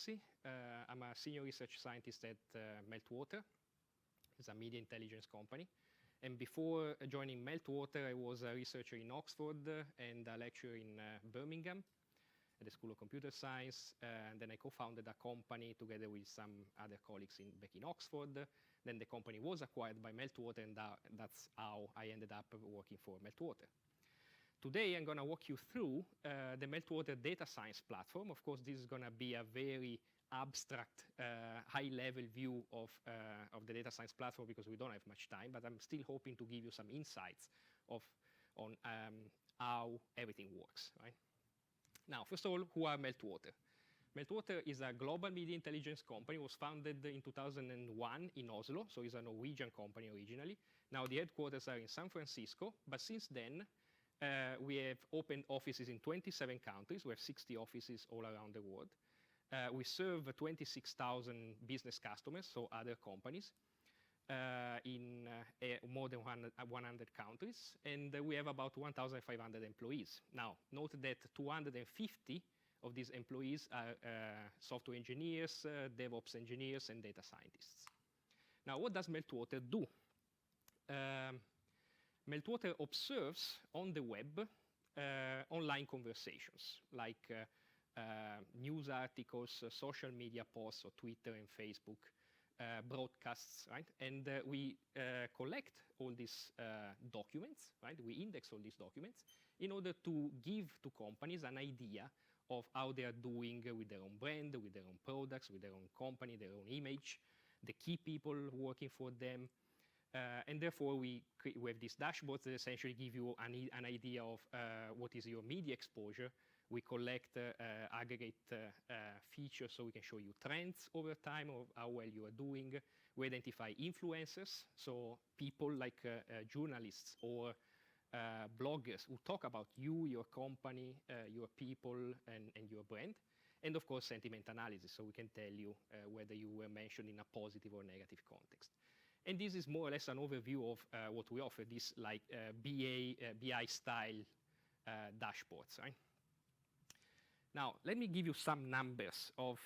Orsi. I'm a senior research scientist at Meltwater. It's a media intelligence company. And before joining Meltwater, I was a researcher in Oxford and a lecturer in Birmingham at the School of Computer Science. And then I co-founded a company together with some other colleagues back in Oxford. Then the company was acquired by Meltwater, and that's how I ended up working for Meltwater. Today, I'm going to walk you through the Meltwater data science platform. Of course, this is going to be a very abstract, high-level view of the data science platform because we don't have much time, but I'm still hoping to give you some insights on how everything works. Right? Now, first of all, who are Meltwater? Meltwater is a global media intelligence company. It was founded in 2001 in Oslo, so it's a Norwegian company originally. Now, the headquarters are in San Francisco, but since then, we have opened offices in 27 countries. We have 60 offices all around the world. We serve 26,000 business customers, so other companies, in more than 100 countries. And we have about 1,500 employees. Now, note that 250 of these employees are software engineers, DevOps engineers, and data scientists. Now, what does Meltwater do? Meltwater observes on the web online conversations, like news articles, social media posts, or Twitter and Facebook, broadcasts, right? And we collect all these documents, right? We index all these documents in order to give to companies an idea of how they are doing with their own brand, with their own products, with their own company, their own image, the key people working for them. And therefore, we have these dashboards that essentially give you an idea of what is your media exposure. We collect aggregate features so we can show you trends over time of how well you are doing. We identify influencers, so people like journalists or bloggers who talk about you, your company, your people, and your brand. And of course, sentiment analysis, so we can tell you whether you were mentioned in a positive or negative context. And this is more or less an overview of what we offer, these like BI-style dashboards, right? Now, let me give you some numbers of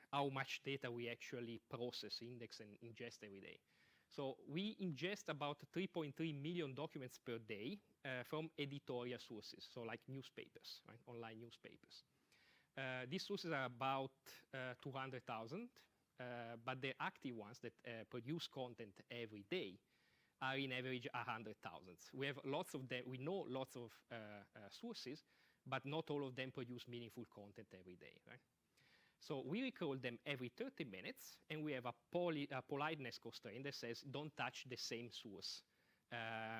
how much data we actually process, index, and ingest every day. So we ingest about 3.3 million documents per day from editorial sources, so like newspapers, right? Online newspapers. These sources are about 200,000. But the active ones that produce content every day are in average 100,000. We have lots of them. We know lots of sources, but not all of them produce meaningful content every day. Right? So we recall them every 30 minutes, and we have a politeness constraint that says don't touch the same source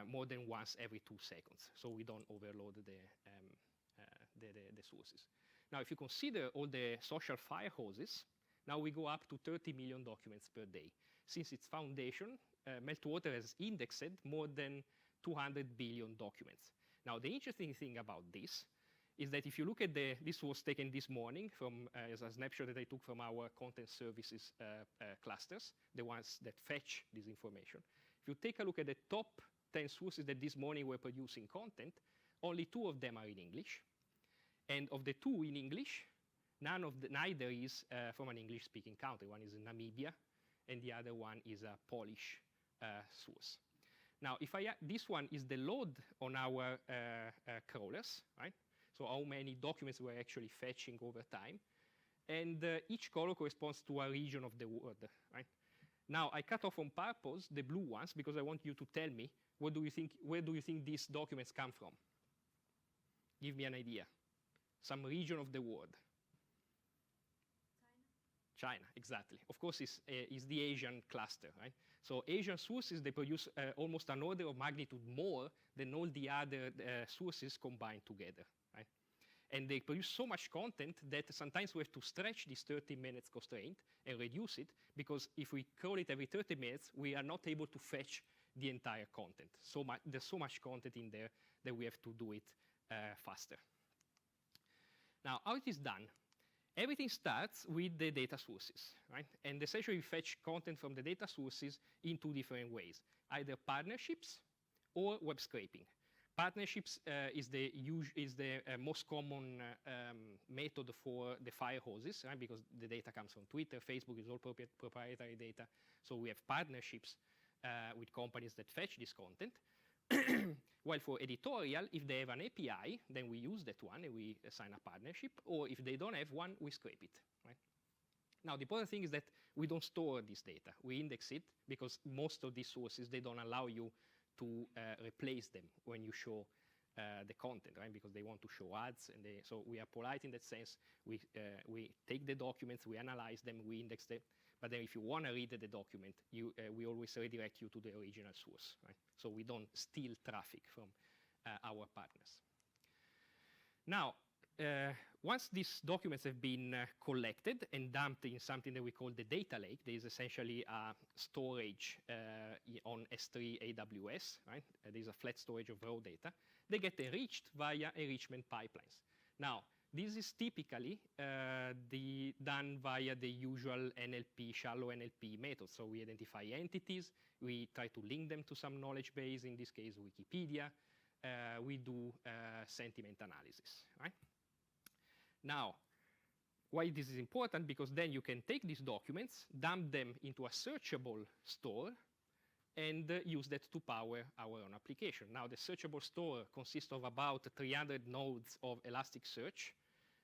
more than once every 2 seconds, so we don't overload the sources. Now, if you consider all the social fire hoses, now we go up to 30 million documents per day. Since its foundation, Meltwater has indexed more than 200 billion documents. Now, the interesting thing about this is that if you look at this was taken this morning from as a snapshot that I took from our content services clusters, the ones that fetch this information. If you take a look at the top 10 sources that this morning were producing content, only 2 of them are in English. And of the 2 in English, neither is from an English-speaking country. One is in Namibia, and the other one is a Polish source. Now, this one is the load on our crawlers, right? So how many documents we're actually fetching over time. And each color corresponds to a region of the world, right? Now, I cut off on purpose the blue ones because I want you to tell me where do you think these documents come from? Give me an idea. Some region of the world. China, exactly. Of course, is the Asian cluster, right? So Asian sources, they produce almost an order of magnitude more than all the other sources combined together, right? And they produce so much content that sometimes we have to stretch this 30 minutes constraint and reduce it, because if we crawl it every 30 minutes, we are not able to fetch the entire content. So there's so much content in there that we have to do it faster. Now, how it is done? Everything starts with the data sources, right? And essentially, we fetch content from the data sources in 2 different ways, either partnerships or web scraping. Partnerships is the most common method for the fire hoses, right? Because the data comes from Twitter, Facebook is all proprietary data. So we have partnerships with companies that fetch this content. While for editorial, if they have an API, then we use that one and we sign a partnership. Or if they don't have one, we scrape it, right? Now, the important thing is that we don't store this data. We index it because most of these sources, they don't allow you to replace them when you show the content, right? Because they want to show ads, and so we are polite in that sense. We take the documents, we analyze them, we index them. But then if you want to read the document, we always redirect you to the original source, right? So we don't steal traffic from our partners. Now, once these documents have been collected and dumped in something that we call the data lake, there is essentially a storage on S3 AWS, right? There's a flat storage of raw data. They get enriched via enrichment pipelines. Now, this is typically done via the usual NLP, shallow NLP method. So we identify entities, we try to link them to some knowledge base, in this case Wikipedia. We do sentiment analysis, right? Now, why this is important? Because then you can take these documents, dump them into a searchable store, and use that to power our own application. Now, the searchable store consists of about 300 nodes of Elasticsearch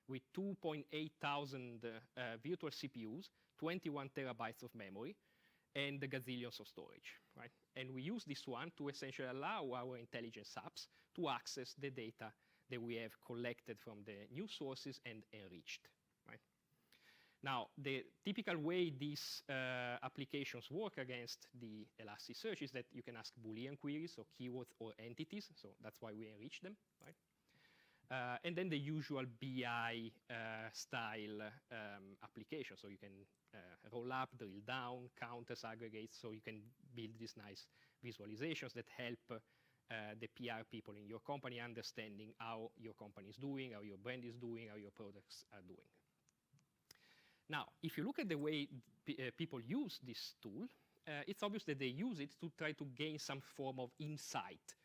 with 2,800 virtual CPUs, 21 terabytes of memory, and gazillions of storage, right? And we use this one to essentially allow our intelligence apps to access the data that we have collected from the news sources and enriched, right? Now, the typical way these applications work against the Elasticsearch is that you can ask Boolean queries, so keywords or entities, so that's why we enrich them, right? And then the usual BI style application, so you can roll up, drill down, counters, aggregates, so you can build these nice visualizations that help the PR people in your company understanding how your company is doing, how your brand is doing, how your products are doing. Now, if you look at the way people use this tool, it's obvious that they use it to try to gain some form of insight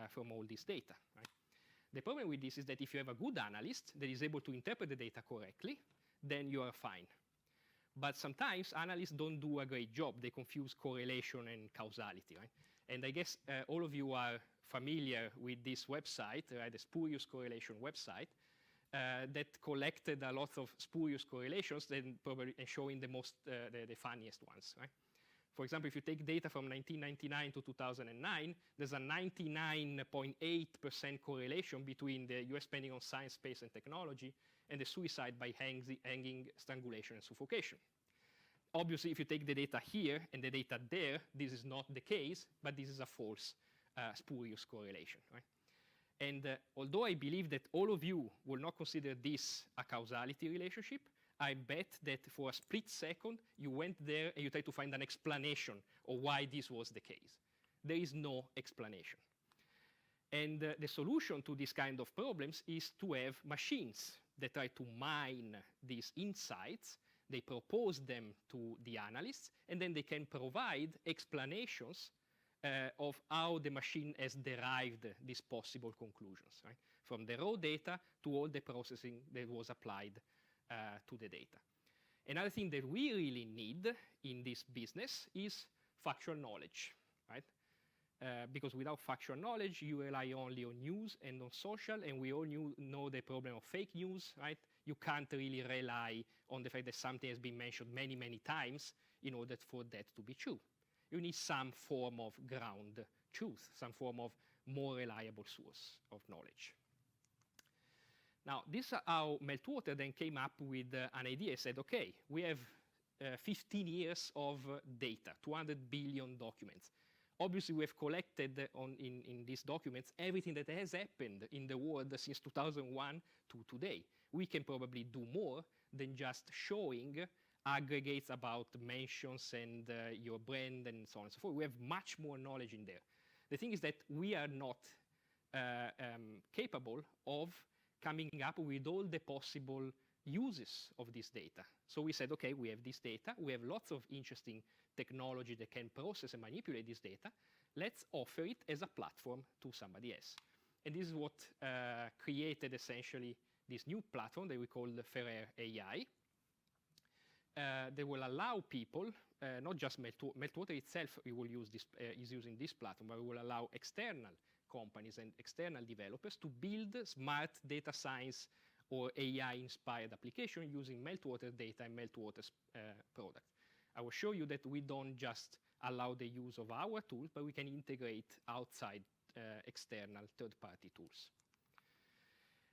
from all this data, right? The problem with this is that if you have a good analyst that is able to interpret the data correctly, then you are fine. But sometimes analysts don't do a great job. They confuse correlation and causality, right? And I guess all of you are familiar with this website, right, the spurious correlation website, that collected a lot of spurious correlations and probably showing the funniest ones, right? For example, if you take data from 1999 to 2009, there's a 99.8% correlation between the US spending on science, space, and technology and the suicide by hanging, strangulation, and suffocation. Obviously, if you take the data here and the data there, this is not the case, but this is a false spurious correlation, right? And although I believe that all of you will not consider this a causality relationship, I bet that for a split second, you went there and you tried to find an explanation of why this was the case. There is no explanation. And the solution to this kind of problems is to have machines that try to mine these insights. They propose them to the analysts, and then they can provide explanations of how the machine has derived these possible conclusions, right? From the raw data to all the processing that was applied to the data. Another thing that we really need in this business is factual knowledge, right? Because without factual knowledge, you rely only on news and on social, and we all know the problem of fake news, right? You can't really rely on the fact that something has been mentioned many, many times in order for that to be true. You need some form of ground truth, some form of more reliable source of knowledge. Now, this is how Meltwater then came up with an idea. Said, okay, we have 15 years of data, 200 billion documents. Obviously, we have collected in these documents everything that has happened in the world since 2001 to today. We can probably do more than just showing aggregates about mentions and your brand and so on and so forth. We have much more knowledge in there. The thing is that we are not capable of coming up with all the possible uses of this data. So we said, okay, we have this data. We have lots of interesting technology that can process and manipulate this data. let's offer it as a platform to somebody else. And this is what created essentially this new platform that we call the Ferrer AI. They will allow people, not just Meltwater itself is using this platform, but we will allow external companies and external developers to build smart data science or AI-inspired application using Meltwater data and Meltwater's product. I will show you that we don't just allow the use of our tools, but we can integrate outside external third-party tools.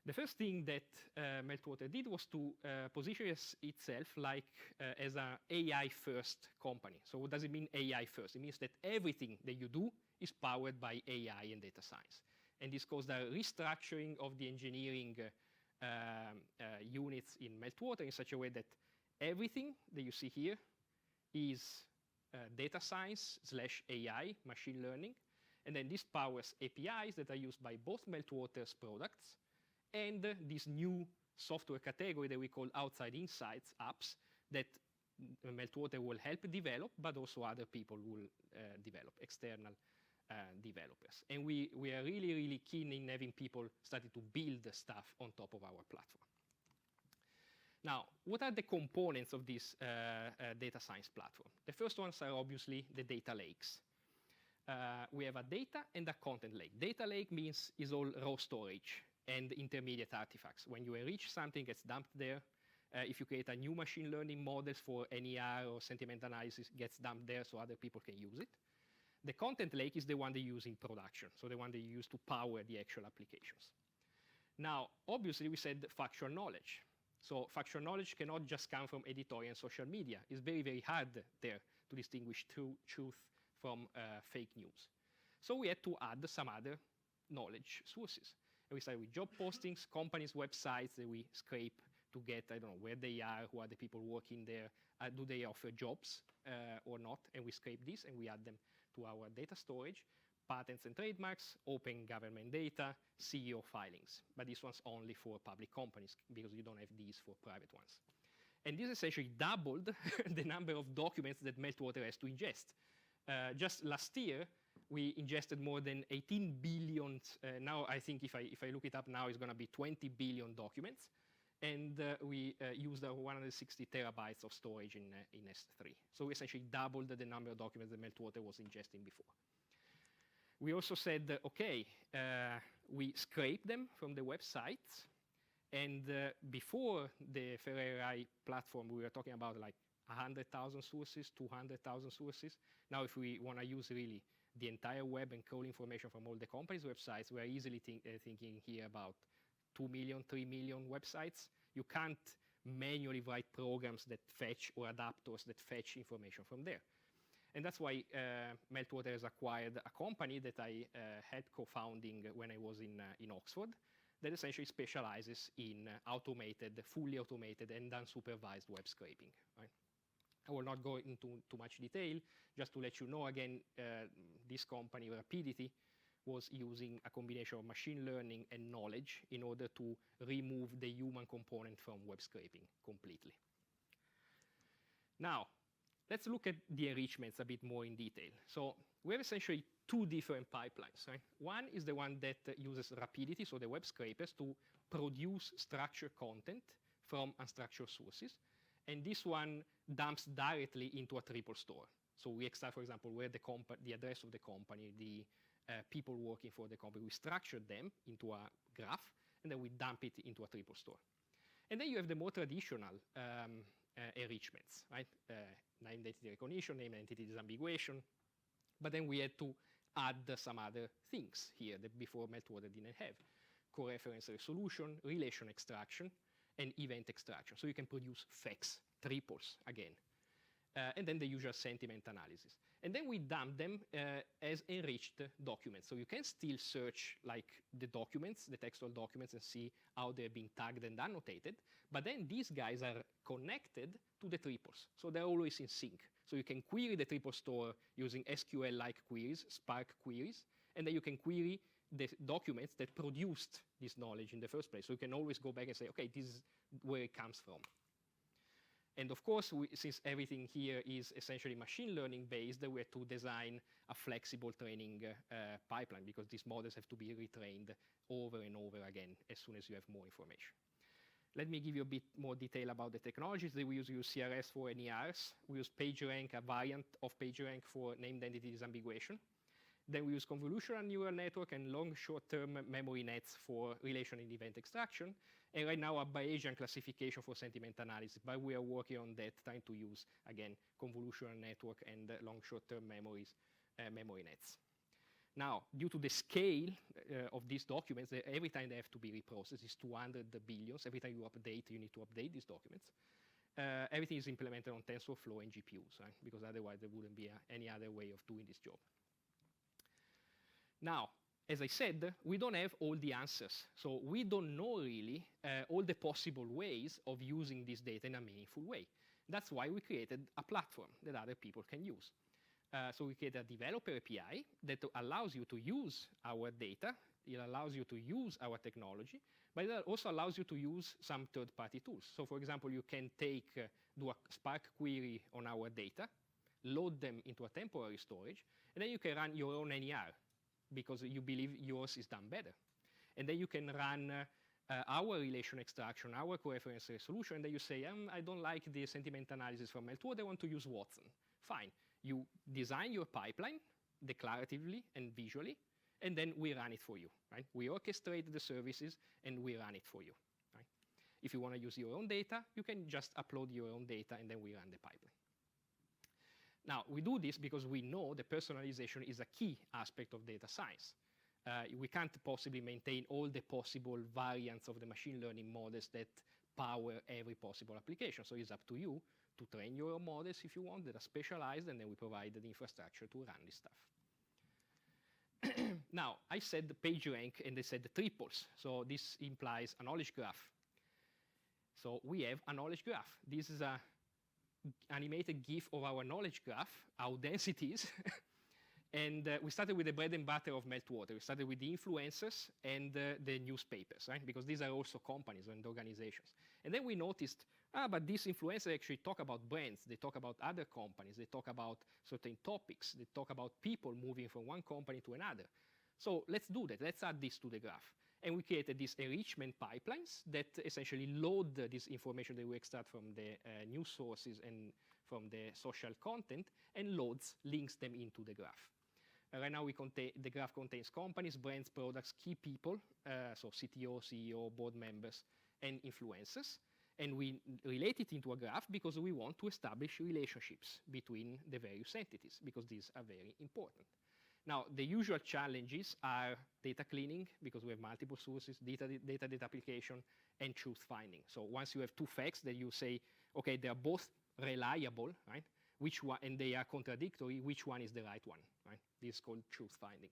The first thing that Meltwater did was to position itself like as an AI-first company. So what does it mean, AI first? It means that everything that you do is powered by AI and data science. And this caused a restructuring of the engineering units in Meltwater in such a way that everything that you see here is data science / AI, machine learning. And then this powers APIs that are used by both Meltwater's products and this new software category that we call outside insights apps that Meltwater will help develop, but also other people will develop, external developers. And we are really, really keen in having people starting to build the stuff on top of our platform. Now, what are the components of this data science platform? The first ones are obviously the data lakes. We have a data and a content lake. Data lake means is all raw storage and intermediate artifacts. When you enrich something, gets dumped there. If you create a new machine learning models for NER or sentiment analysis, gets dumped there so other people can use it. The content lake is the one they use in production, so the one they use to power the actual applications. Now, obviously, we said factual knowledge. So factual knowledge cannot just come from editorial and social media. It's very, very hard there to distinguish truth from fake news. So we had to add some other knowledge sources. And we started with job postings, companies' websites that we scrape to get, I don't know, where they are, who are the people working there, do they offer jobs or not, and we scrape this and we add them to our data storage, patents and trademarks, open government data, CEO filings. But this one's only for public companies because you don't have these for private ones. And this essentially doubled the number of documents that Meltwater has to ingest. Just last year, we ingested more than 18 billion. Now, I think if I look it up now, it's going to be 20 billion documents. And we used 160 terabytes of storage in S3. So we essentially doubled the number of documents that Meltwater was ingesting before. We also said, OK, we scrape them from the websites. And before the Ferrer AI platform, we were talking about like 100,000 sources, 200,000 sources. Now, if we want to use really the entire web and crawl information from all the companies' websites, we're easily thinking here about 2 million, 3 million websites. You can't manually write programs that fetch or adapters that fetch information from there. And that's why Meltwater has acquired a company that I had co-founding when I was in Oxford that essentially specializes in fully automated and unsupervised web scraping. Right? I will not go into too much detail. Just to let you know, again, this company, Rapidity, was using a combination of machine learning and knowledge in order to remove the human component from web scraping completely. Now, let's look at the enrichments a bit more in detail. So we have essentially two different pipelines. Right? One is the one that uses Rapidity, so the web scrapers, to produce structured content from unstructured sources. And this one dumps directly into a triple store. So we extract, for example, where the address of the company, the people working for the company. We structure them into a graph, and then we dump it into a triple store. And then you have the more traditional enrichments, right? Name entity recognition, name entity disambiguation. But then we had to add some other things here that before Meltwater didn't have. Coreference resolution, relation extraction, and event extraction. So you can produce facts, triples again. And then the usual sentiment analysis. And then we dump them as enriched documents. So you can still search like the documents, the textual documents, and see how they're being tagged and annotated. But then these guys are connected to the triples. So they're always in sync. So you can query the triple store using SQL-like queries, Spark queries. And then you can query the documents that produced this knowledge in the first place. So you can always go back and say, OK, this is where it comes from. And of course, since everything here is essentially machine learning based, we had to design a flexible training pipeline because these models have to be retrained over and over again as soon as you have more information. Let me give you a bit more detail about the technologies. We use CRS for NERs. We use PageRank, a variant of PageRank for named entity disambiguation. Then we use convolutional neural network and long short-term memory nets for relation and event extraction. And right now, a Bayesian classification for sentiment analysis. But we are working on that, trying to use, again, convolutional network and long short-term memory nets. Now, due to the scale of these documents, every time they have to be reprocessed, it's 200 billions. Every time you update, you need to update these documents. Everything is implemented on TensorFlow and GPUs, right? Because otherwise there wouldn't be any other way of doing this job. Now, as I said, we don't have all the answers. So we don't know really all the possible ways of using this data in a meaningful way. That's why we created a platform that other people can use. So we created a developer API that allows you to use our data. It allows you to use our technology, but it also allows you to use some third-party tools. So for example, you can do a Spark query on our data, load them into a temporary storage, and then you can run your own NER, because you believe yours is done better. And then you can run our relation extraction, our coreference resolution, and then you say, I don't like the sentiment analysis from Meltwater, I want to use Watson. Fine. You design your pipeline declaratively and visually, and then we run it for you. Right? We orchestrate the services, and we run it for you. Right? If you want to use your own data, you can just upload your own data, and then we run the pipeline. Now, we do this because we know the personalization is a key aspect of data science. We can't possibly maintain all the possible variants of the machine learning models that power every possible application. So it's up to you to train your own models if you want that are specialized, and then we provide the infrastructure to run this stuff. Now, I said the PageRank, and they said the triples. So this implies a knowledge graph. So we have a knowledge graph. This is a animated GIF of our knowledge graph, our densities. And we started with the bread and butter of Meltwater. We started with the influencers and the newspapers, right? Because these are also companies and organizations. And then we noticed, but these influencers actually talk about brands. They talk about other companies. They talk about certain topics. They talk about people moving from one company to another. So let's do that. Let's add this to the graph. And we created these enrichment pipelines that essentially load this information that we extract from the news sources and from the social content and links them into the graph. Right now, the graph contains companies, brands, products, key people, so CTO, CEO, board members, and influencers. And we relate it into a graph because we want to establish relationships between the various entities, because these are very important. Now, the usual challenges are data cleaning, because we have multiple sources, data application, and truth finding. So once you have two facts that you say, okay, they are both reliable, right? Which one, and they are contradictory, which one is the right one, right? This is called truth finding.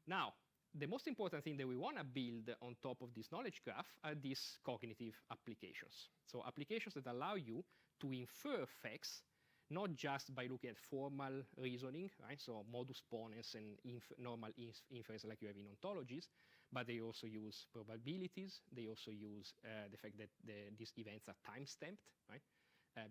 Now, the most important thing that we want to build on top of this knowledge graph are these cognitive applications. So applications that allow you to infer facts, not just by looking at formal reasoning, right? So modus ponens and normal inference like you have in ontologies, but they also use probabilities. They also use the fact that these events are time-stamped, right?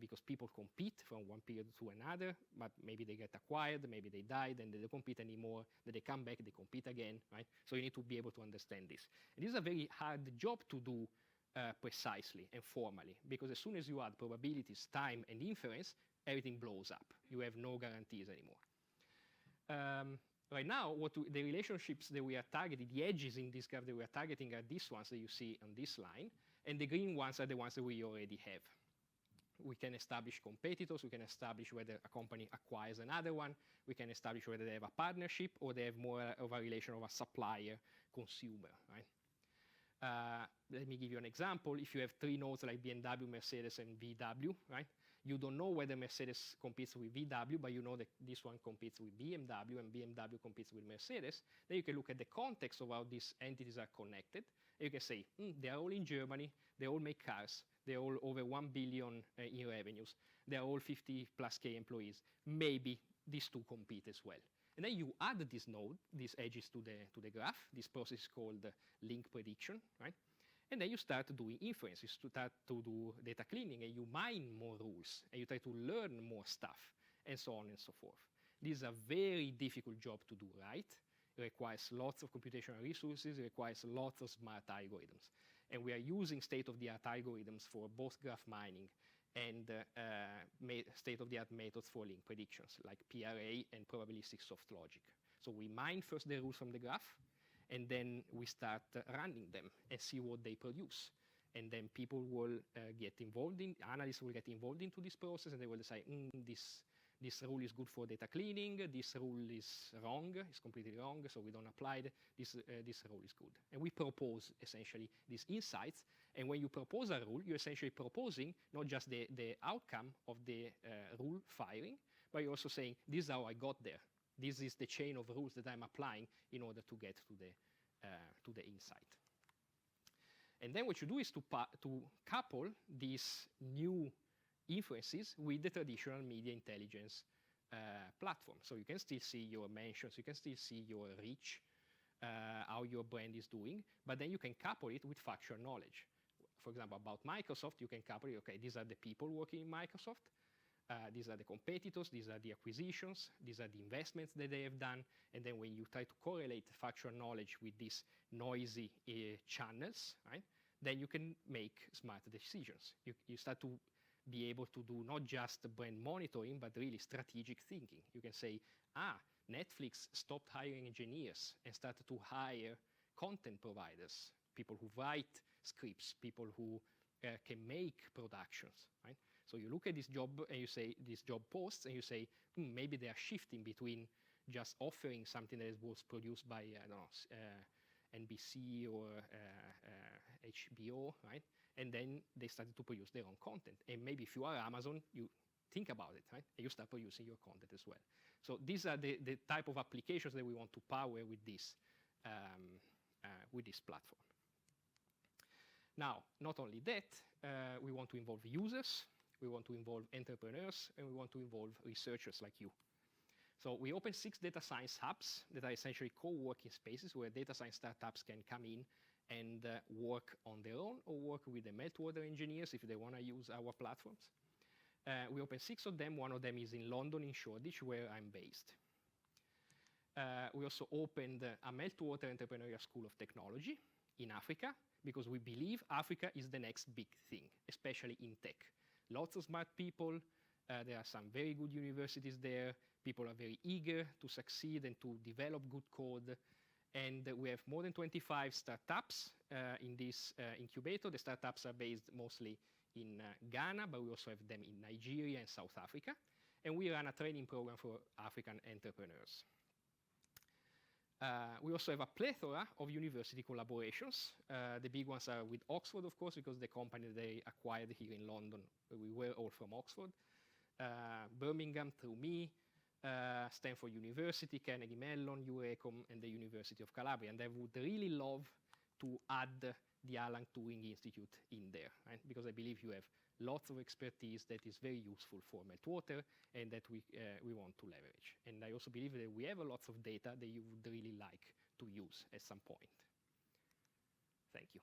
Because people compete from one period to another, but maybe they get acquired, maybe they died, and they don't compete anymore, then they come back, they compete again, right? So you need to be able to understand this. And this is a very hard job to do precisely and formally, because as soon as you add probabilities, time, and inference, everything blows up. You have no guarantees anymore. Right now, the relationships that we are targeting, the edges in this graph that we are targeting are these ones that you see on this line, and the green ones are the ones that we already have. We can establish competitors. We can establish whether a company acquires another one. We can establish whether they have a partnership or they have more of a relation of a supplier-consumer, right? Let me give you an example. If you have three nodes like BMW, Mercedes, and VW, right? You don't know whether Mercedes competes with VW, but you know that this one competes with BMW, and BMW competes with Mercedes. Then you can look at the context of how these entities are connected. And you can say, they are all in Germany. They all make cars. They're all over 1 billion in revenues. They're all 50 plus K employees. Maybe these two compete as well. And then you add these edges to the graph. This process is called link prediction, right? And then you start doing inference, you start to do data cleaning, and you mine more rules, and you try to learn more stuff, and so on and so forth. This is a very difficult job to do right. It requires lots of computational resources, it requires lots of smart algorithms. And we are using state-of-the-art algorithms for both graph mining and state-of-the-art methods for link predictions, like PRA and probabilistic soft logic. So we mine first the rules from the graph, and then we start running them and see what they produce. And then people will get involved analysts will get involved into this process, and they will decide, this rule is good for data cleaning, this rule is wrong, it's completely wrong, so we don't apply it, this rule is good. And we propose, essentially, these insights, and when you propose a rule, you're essentially proposing not just the outcome of the rule firing, but you're also saying, this is how I got there. This is the chain of rules that I'm applying in order to get to the insight. And then what you do is to couple these new inferences with the traditional media intelligence platform. So you can still see your mentions, you can still see your reach, how your brand is doing, but then you can couple it with factual knowledge. For example, about Microsoft, you can couple it, okay, these are the people working in Microsoft, these are the competitors, these are the acquisitions, these are the investments that they have done, and then when you try to correlate factual knowledge with these noisy channels, right, then you can make smarter decisions. You start to be able to do not just brand monitoring, but really strategic thinking. You can say, Netflix stopped hiring engineers and started to hire content providers, people who write scripts, people who can make productions, right? So you look at this job and you say, these job posts, and you say, maybe they are shifting between just offering something that was produced by, I don't know, NBC or HBO, right? And then they started to produce their own content. And maybe if you are Amazon, you think about it, right? And you start producing your content as well. So these are the type of applications that we want to power with this platform. Now, not only that, we want to involve users, we want to involve entrepreneurs, and we want to involve researchers like you. So we opened 6 data science hubs that are essentially co-working spaces where data science startups can come in and work on their own or work with the Meltwater engineers if they want to use our platforms. We opened 6 of them. One of them is in London, in Shoreditch, where I'm based. We also opened a Meltwater Entrepreneurial School of Technology in Africa, because we believe Africa is the next big thing, especially in tech. Lots of smart people. There are some very good universities there. People are very eager to succeed and to develop good code. And we have more than 25 startups in this incubator. The startups are based mostly in Ghana, but we also have them in Nigeria and South Africa. And we run a training program for African entrepreneurs. We also have a plethora of university collaborations. The big ones are with Oxford, of course, because the company they acquired here in London, we were all from Oxford. Birmingham through me, Stanford University, Carnegie Mellon, UECOM, and the University of Calabria. And I would really love to add the Alan Turing Institute in there, right? Because I believe you have lots of expertise that is very useful for Meltwater and that we want to leverage. And I also believe that we have lots of data that you would really like to use at some point. Thank you.